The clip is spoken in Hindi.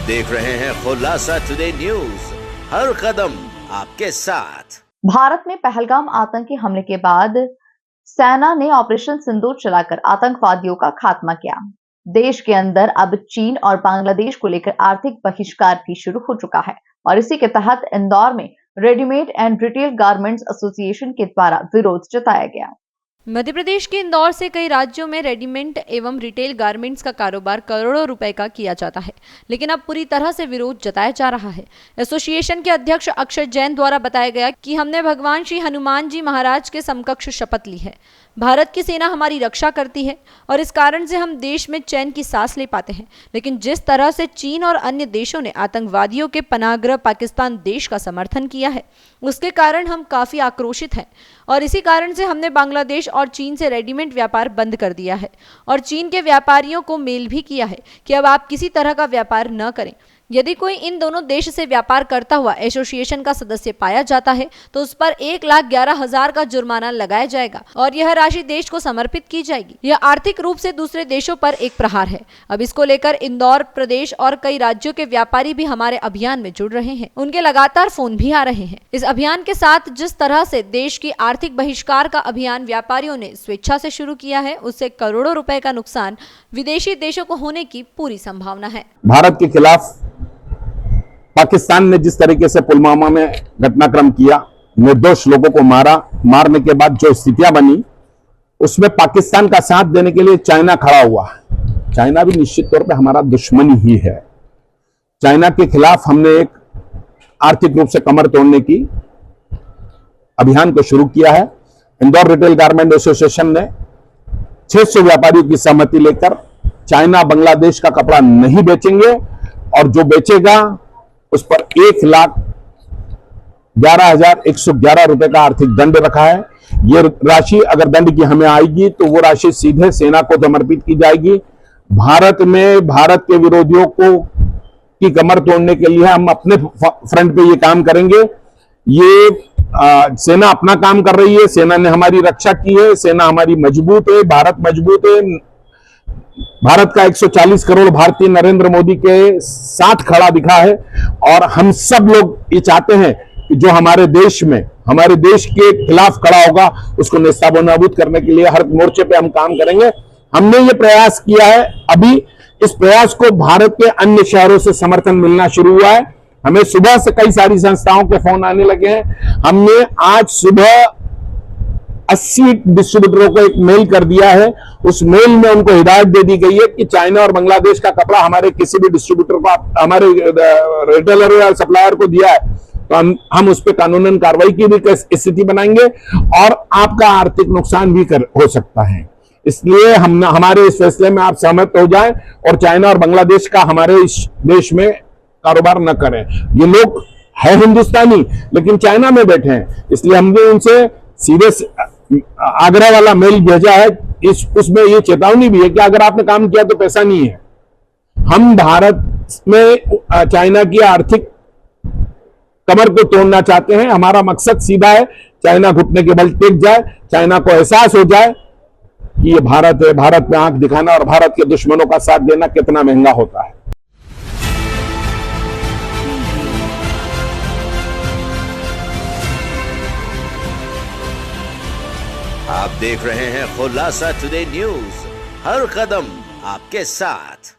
देख रहे हैं खुलासा टुडे न्यूज, हर कदम आपके साथ। भारत में पहलगाम आतंकी हमले के बाद सेना ने ऑपरेशन सिंदूर चलाकर आतंकवादियों का खात्मा किया। देश के अंदर अब चीन और बांग्लादेश को लेकर आर्थिक बहिष्कार भी शुरू हो चुका है और इसी के तहत इंदौर में readymade and retail garments association के द्वारा विरोध जताया गया। मध्य प्रदेश के इंदौर से कई राज्यों में रेडीमेड एवं रिटेल गारमेंट्स का कारोबार करोड़ों रुपए का किया जाता है, लेकिन अब पूरी तरह से विरोध जताया जा रहा है। एसोसिएशन के अध्यक्ष अक्षय जैन द्वारा बताया गया कि हमने भगवान श्री हनुमान जी महाराज के समकक्ष शपथ ली है। भारत की सेना हमारी रक्षा करती है और इस कारण से हम देश में चैन की सांस ले पाते हैं, लेकिन जिस तरह से चीन और अन्य देशों ने आतंकवादियों के पनाहगृह पाकिस्तान देश का समर्थन किया है, उसके कारण हम काफी आक्रोशित हैं और इसी कारण से हमने बांग्लादेश और चीन से रेडीमेड व्यापार बंद कर दिया है और चीन के व्यापारियों को मेल भी किया है कि अब आप किसी तरह का व्यापार न करें। यदि कोई इन दोनों देश से व्यापार करता हुआ एसोसिएशन का सदस्य पाया जाता है तो उस पर 1,11,000 का जुर्माना लगाया जाएगा और यह राशि देश को समर्पित की जाएगी। यह आर्थिक रूप से दूसरे देशों पर एक प्रहार है। अब इसको लेकर इंदौर प्रदेश और कई राज्यों के व्यापारी भी हमारे अभियान में जुड़ रहे हैं। उनके लगातार फोन भी आ रहे हैं। इस अभियान के साथ जिस तरह से देश की आर्थिक बहिष्कार का अभियान व्यापारियों ने स्वेच्छा से शुरू किया है, उससे करोड़ों रुपए का नुकसान विदेशी देशों को होने की पूरी संभावना है। भारत के खिलाफ पाकिस्तान ने जिस तरीके से पुलवामा में घटनाक्रम किया, निर्दोष लोगों को मारने के बाद जो स्थितियां बनी, उसमें पाकिस्तान का साथ देने के लिए चाइना खड़ा हुआ। चाइना भी निश्चित तौर पे हमारा दुश्मन ही है। चाइना के खिलाफ हमने एक आर्थिक रूप से कमर तोड़ने की अभियान को शुरू किया है। इंदौर रिटेल गारमेंट एसोसिएशन ने 600 व्यापारियों की सहमति लेकर चाइना बांग्लादेश का कपड़ा नहीं बेचेंगे और जो बेचेगा उस पर 1,11,111 रुपए का आर्थिक दंड रखा है। ये राशि अगर दंड की हमें आएगी तो वो राशि सीधे सेना को समर्पित की जाएगी। भारत में भारत के विरोधियों को की कमर तोड़ने के लिए हम अपने फ्रंट पे ये काम करेंगे। ये सेना अपना काम कर रही है। सेना ने हमारी रक्षा की है। सेना हमारी मजबूत है। भारत मजबूत है। भारत का 140 करोड़ भारतीय नरेंद्र मोदी के साथ खड़ा दिखा है और हम सब लोग ये चाहते हैं कि जो हमारे देश के खिलाफ खड़ा होगा उसको नेस्तनाबूद करने के लिए हर मोर्चे पे हम काम करेंगे। हमने ये प्रयास किया है। अभी इस प्रयास को भारत के अन्य शहरों से समर्थन मिलना शुरू हुआ है। हमें सुबह से कई सारी संस्थाओं के फोन आने लगे हैं। हमने आज सुबह 80 डिस्ट्रीब्यूटरों को एक मेल कर दिया है। उस मेल में उनको हिदायत दे दी गई है कि चाइना और बांग्लादेश का कपड़ा हमारे किसी भी डिस्ट्रीब्यूटर को, हमारे रिटेलर या सप्लायर को दिया है तो हम उस पर कानूनन कार्रवाई की भी स्थिति बनाएंगे और आपका आर्थिक नुकसान भी हो सकता है। इसलिए हमारे इस फैसले में आप सहमत हो जाएं और चाइना और बांग्लादेश का हमारे इस देश में कारोबार न करें। ये लोग है हिंदुस्तानी लेकिन चाइना में बैठे हैं, इसलिए हमने उनसे सीधे आग्रह वाला मेल भेजा है। उसमें ये चेतावनी भी है कि अगर आपने काम किया तो पैसा नहीं है। हम भारत में चाइना की आर्थिक कमर को तोड़ना चाहते हैं। हमारा मकसद सीधा है, चाइना घुटने के बल टिक जाए, चाइना को एहसास हो जाए कि ये भारत है। भारत में आंख दिखाना और भारत के दुश्मनों का साथ देना कितना महंगा होता है। आप देख रहे हैं खुलासा टुडे न्यूज, हर कदम आपके साथ।